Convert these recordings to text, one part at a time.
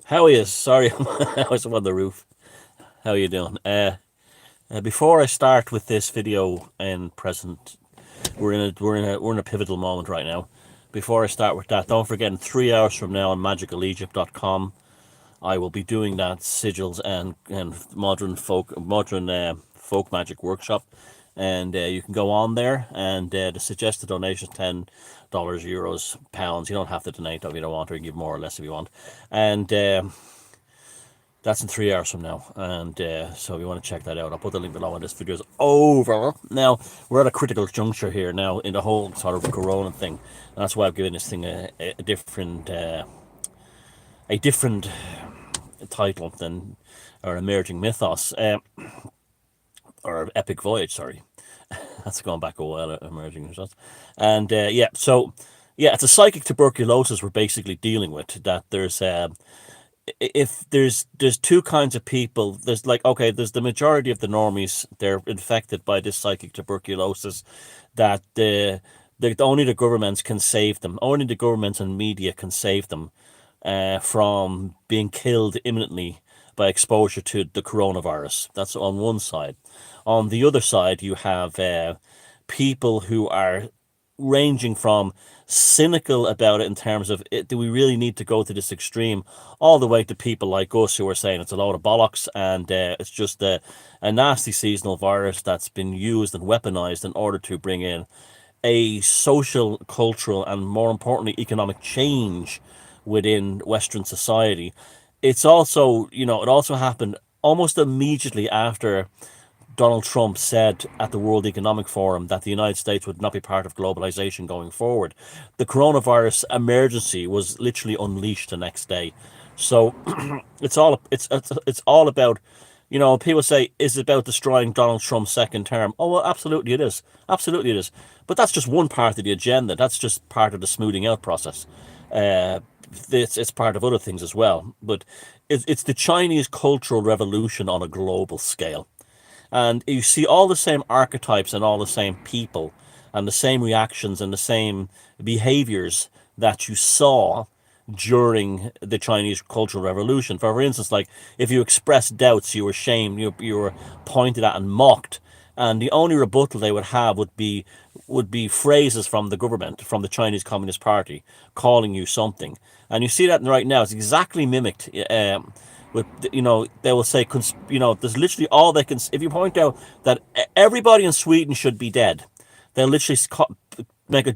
How are you? Sorry, I was up on the roof. How are you doing? Before I start with this video in present, we're in a pivotal moment right now. Before I start with that, don't forget in 3 hours from now on magicalegypt.com, I will be doing that sigils and modern folk magic workshop, and you can go on there and the suggested donation is $10, euros, pounds. You don't have to donate if you don't want, or you can give more or less if you want, and. That's in 3 hours from now, and so if you want to check that out, I'll put the link below when this video is over. Now, we're at a critical juncture here now in the whole sort of corona thing, and that's why I've given this thing a different title than our emerging mythos, or epic voyage, sorry. That's going back a while, emerging mythos. And yeah, it's a psychic tuberculosis we're basically dealing with, that there's two kinds of people. There's like, okay, there's the majority of the normies, they're infected by this psychic tuberculosis, that only the governments can save them, only the governments and media can save them from being killed imminently by exposure to the coronavirus. That's on one side. On the other side, you have people who are ranging from cynical about it in terms of do we really need to go to this extreme, all the way to people like us who are saying it's a load of bollocks, and it's just a nasty seasonal virus that's been used and weaponized in order to bring in a social, cultural, and more importantly, economic change within Western society. It also happened almost immediately after Donald Trump said at the World Economic Forum that the United States would not be part of globalization going forward. The coronavirus emergency was literally unleashed the next day. So it's all about, people say, is it about destroying Donald Trump's second term? Oh, well, absolutely it is. Absolutely it is. But that's just one part of the agenda. That's just part of the smoothing out process. Uh, it's part of other things as well. But it's the Chinese Cultural Revolution on a global scale. And you see all the same archetypes and all the same people and the same reactions and the same behaviors that you saw during the Chinese Cultural Revolution. For instance, like if you expressed doubts, you were shamed, you were pointed at and mocked, and the only rebuttal they would have would be phrases from the government, from the Chinese Communist Party, calling you something. And you see that right now. It's exactly mimicked. With they will say, there's literally all they can. If you point out that everybody in Sweden should be dead, they'll literally make a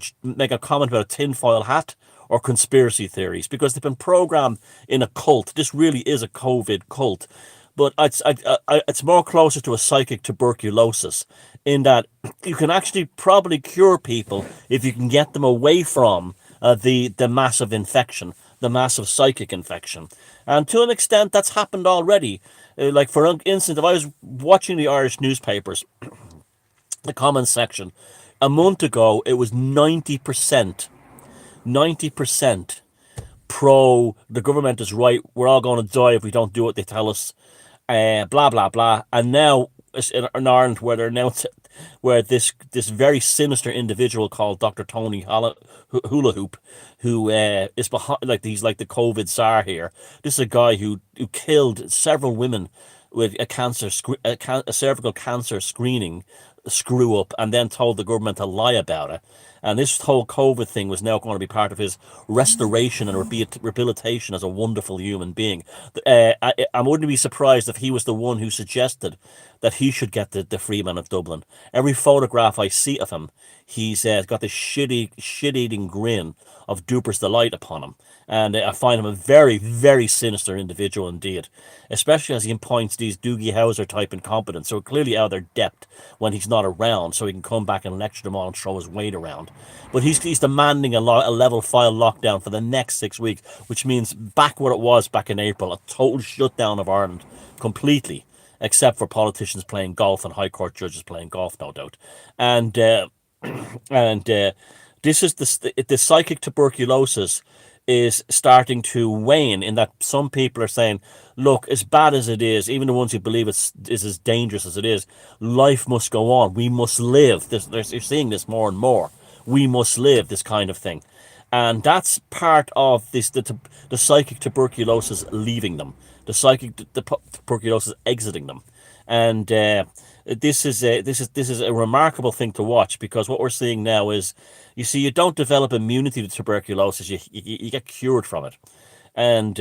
comment about a tinfoil hat or conspiracy theories, because they've been programmed in a cult. This really is a COVID cult, but it's more closer to a psychic tuberculosis, in that you can actually probably cure people if you can get them away from the massive infection, the massive psychic infection. And to an extent, that's happened already. Like, for instance, if I was watching the Irish newspapers, the comments section, a month ago, it was 90% pro, the government is right, we're all going to die if we don't do what they tell us, blah, blah, blah. And now, in Ireland, where this very sinister individual called Dr. Tony Hula Hoop, who is behind, like, he's like the COVID czar here. This is a guy who killed several women with a cervical cancer screening screw up, and then told the government to lie about it. And this whole COVID thing was now going to be part of his restoration and rehabilitation as a wonderful human being. I wouldn't be surprised if he was the one who suggested that he should get the Freeman of Dublin. Every photograph I see of him, he's got this shit-eating grin of duper's delight upon him. And I find him a very, very sinister individual indeed, especially as he appoints these Doogie Howser type incompetents, so clearly out of their depth when he's not around, so he can come back and lecture them all and throw his weight around. But he's demanding a level 5 lockdown for the next 6 weeks, which means back what it was back in April, a total shutdown of Ireland completely, except for politicians playing golf and High Court judges playing golf, no doubt. And this is the psychic tuberculosis is starting to wane, in that some people are saying, look, as bad as it is, even the ones who believe is as dangerous as it is, life must go on. We must live. You're seeing this more and more. We must live, this kind of thing. and that's part of this the psychic tuberculosis leaving them, the psychic tuberculosis exiting them, and this is a remarkable thing to watch, because what we're seeing now is, you see, you don't develop immunity to tuberculosis, you get cured from it. And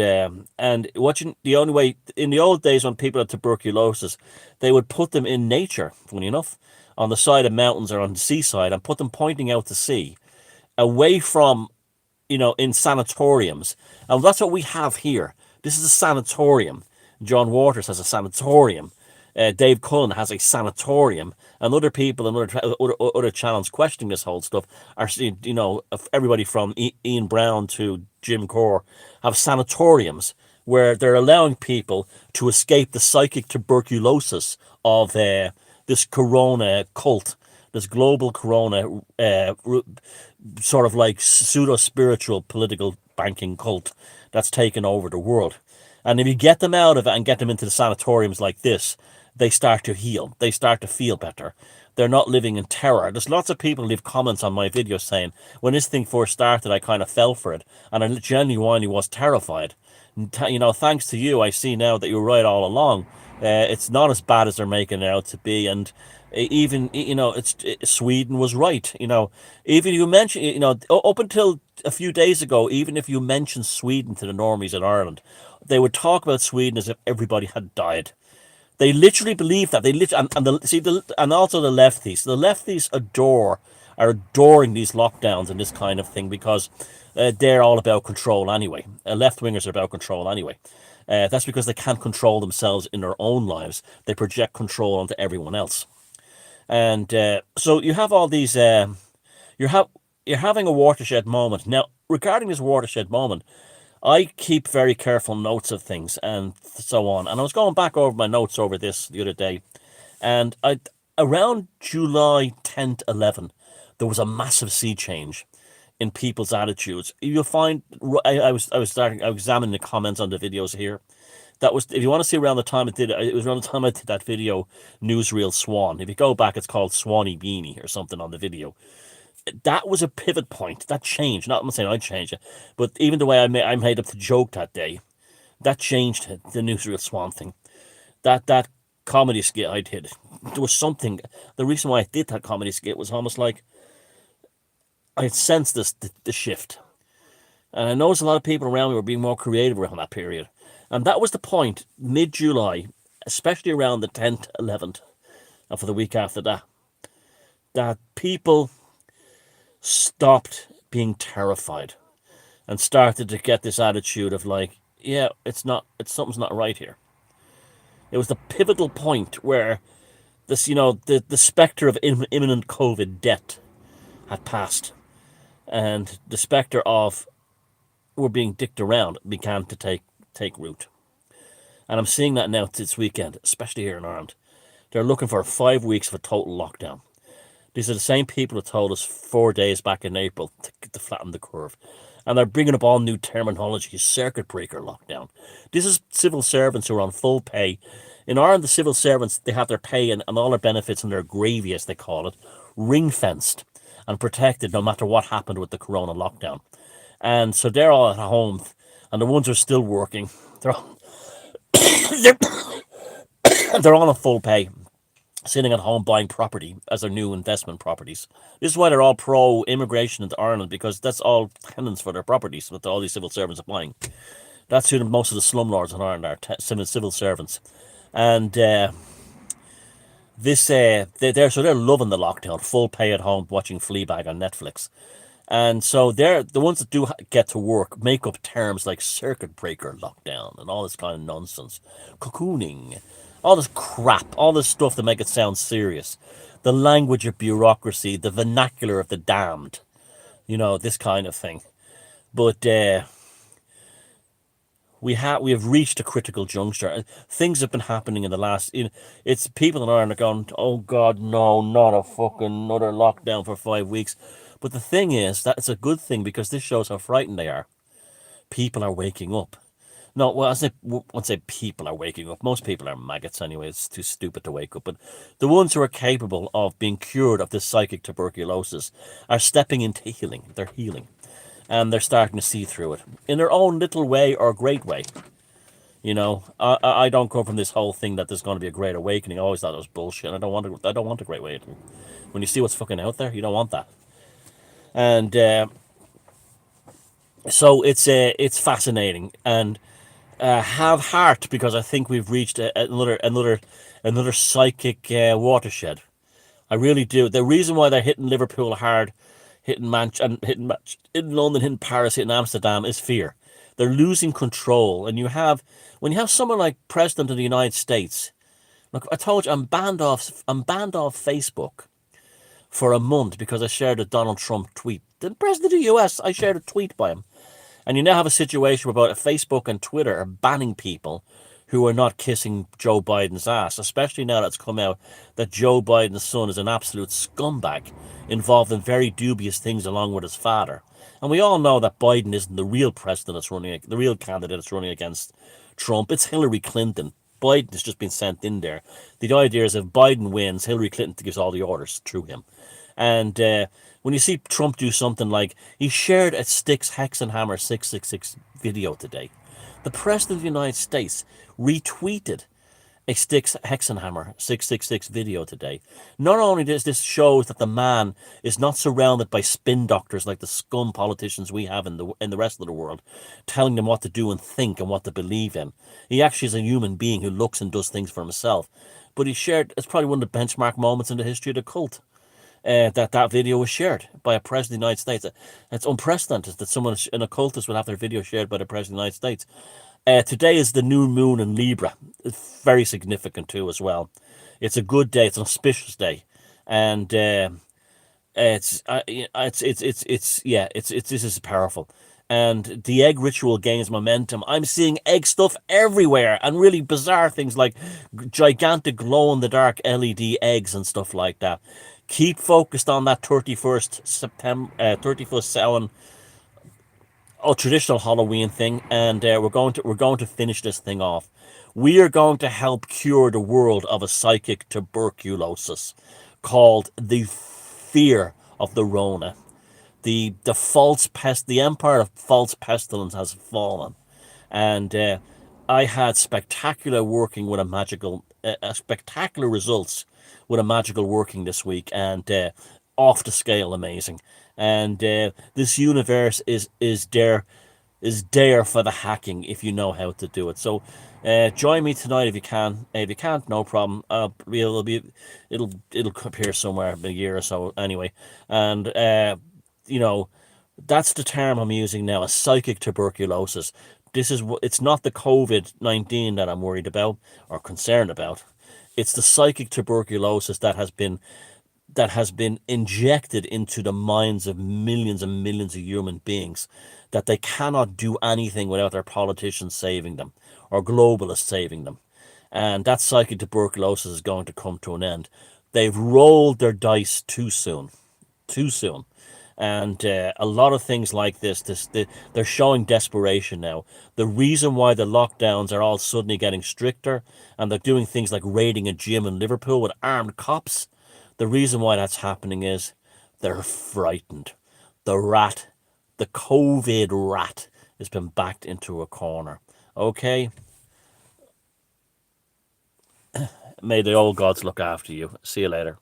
watching, the only way in the old days when people had tuberculosis, they would put them in nature, funny enough, on the side of mountains or on the seaside, and put them pointing out to sea, away from, in sanatoriums. And that's what we have here. This is a sanatorium. John Waters has a sanatorium. Dave Cullen has a sanatorium, and other people and other channels questioning this whole stuff are, everybody from Ian Brown to Jim Core have sanatoriums where they're allowing people to escape the psychic tuberculosis of this corona cult, this global corona sort of like pseudo spiritual political banking cult that's taken over the world. And if you get them out of it and get them into the sanatoriums like this, they start to heal. They start to feel better. They're not living in terror. There's lots of people leave comments on my videos saying, when this thing first started, I kind of fell for it, and I genuinely was terrified. Thanks to you, I see now that you were right all along. It's not as bad as they're making it out to be, and even, Sweden was right. Even you mentioned, up until a few days ago, even if you mentioned Sweden to the normies in Ireland, they would talk about Sweden as if everybody had died. They literally believe that. They literally, and also the lefties. The lefties are adoring these lockdowns and this kind of thing, because they're all about control anyway. Left wingers are about control anyway. That's because they can't control themselves in their own lives. They project control onto everyone else. And so you have all these. You're having a watershed moment now. Regarding this watershed moment, I keep very careful notes of things and so on. And I was going back over my notes over this the other day, and around July 10th, 11, there was a massive sea change in people's attitudes. You'll find, I was examining the comments on the videos here. That was, if you want to see around the time it was around the time I did that video, Newsreel Swan. If you go back, it's called Swanee Beanie or something on the video. That was a pivot point. That changed. Not, I'm saying I changed it, but even the way I made up the joke that day, that changed the Newsreel Swan thing. That comedy skit I did, there was something. The reason why I did that comedy skit was almost like I had sensed the shift, and I noticed a lot of people around me were being more creative around that period, and that was the point. Mid-July, especially around the 10th, 11th, and for the week after that, that people stopped being terrified and started to get this attitude of like, yeah, something's not right here. It was the pivotal point where this, the specter of imminent COVID death had passed, and the specter of we're being dicked around began to take root. And I'm seeing that now this weekend, especially here in Ireland. They're looking for 5 weeks of a total lockdown. These are the same people who told us 4 days back in April to flatten the curve. And they're bringing up all new terminology, circuit breaker lockdown. This is civil servants who are on full pay. In Ireland, the civil servants, they have their pay and all their benefits and their gravy, as they call it, ring-fenced and protected no matter what happened with the corona lockdown. And so they're all at home, and the ones who are still working, they're all, they're all on full pay, sitting at home buying property as their new investment properties. This is why they're all pro-immigration into Ireland, because that's all tenants for their properties that all these civil servants are buying. That's who most of the slumlords in Ireland are, civil servants. And they're loving the lockdown, full pay at home, watching Fleabag on Netflix. And so they're the ones that do get to work, make up terms like circuit breaker lockdown and all this kind of nonsense, cocooning, all this crap, all this stuff to make it sound serious. The language of bureaucracy, the vernacular of the damned, this kind of thing. But we have reached a critical juncture. Things have been happening in the last. It's people in Ireland are going, oh God, no, not a fucking another lockdown for 5 weeks. But the thing is that it's a good thing, because this shows how frightened they are. People are waking up. No, well, I say people are waking up. Most people are maggots anyway. It's too stupid to wake up. But the ones who are capable of being cured of this psychic tuberculosis are stepping into healing. They're healing. and they're starting to see through it in their own little way or great way. You know, I don't come from this whole thing that there's going to be a great awakening. I always thought it was bullshit. And I don't want a great awakening. When you see what's fucking out there, you don't want that. And so it's fascinating, and have heart, because I think we've reached another psychic watershed. I really do. The reason why they're hitting Liverpool hard, hitting London, hitting Paris, hitting Amsterdam is fear. They're losing control, and when you have someone like President of the United States. Look, I told you I'm banned off. I'm banned off Facebook for a month because I shared a Donald Trump tweet. The president of the U.S. I shared a tweet by him. And you now have a situation where both Facebook and Twitter are banning people who are not kissing Joe Biden's ass, especially now that it's come out that Joe Biden's son is an absolute scumbag involved in very dubious things along with his father. And we all know that Biden isn't the real president that's running, the real candidate that's running against Trump. It's Hillary Clinton. Biden has just been sent in there. The idea is if Biden wins, Hillary Clinton gives all the orders through him. And when you see Trump do something like he shared a Styx Hexenhammer 666 video today, the President of the United States retweeted a Styx Hexenhammer 666 video today. Not only does this shows that the man is not surrounded by spin doctors like the scum politicians we have in the rest of the world, telling them what to do and think and what to believe in. He actually is a human being who looks and does things for himself. But he shared, it's probably one of the benchmark moments in the history of the cult. That video was shared by a president of the United States. It's unprecedented that someone, an occultist, would have their video shared by the president of the United States. Today is the new moon in Libra. It's very significant too, as well. It's a good day. It's an auspicious day, and this is powerful. And the egg ritual gains momentum. I'm seeing egg stuff everywhere, and really bizarre things like gigantic glow-in-the-dark LED eggs and stuff like that. Keep focused on that 31st September, 31st Samhain, traditional Halloween thing, and we're going to finish this thing off. We are going to help cure the world of a psychic tuberculosis called the fear of the Rona. The false pest, the empire of false pestilence has fallen, and I had spectacular working with spectacular results with a magical working this week, and off the scale amazing. And this universe is there for the hacking if you know how to do it. So join me tonight if you can. If you can't, no problem. It'll appear somewhere in a year or so anyway. And that's the term I'm using now, a psychic tuberculosis. It's not the COVID-19 that I'm worried about or concerned about. It's the psychic tuberculosis that has been injected into the minds of millions and millions of human beings, that they cannot do anything without their politicians saving them or globalists saving them. And that psychic tuberculosis is going to come to an end. They've rolled their dice too soon. Too soon. And a lot of things like they're showing desperation now. The reason why the lockdowns are all suddenly getting stricter, and they're doing things like raiding a gym in Liverpool with armed cops, the reason why that's happening is they're frightened. The COVID rat, has been backed into a corner. Okay? May the old gods look after you. See you later.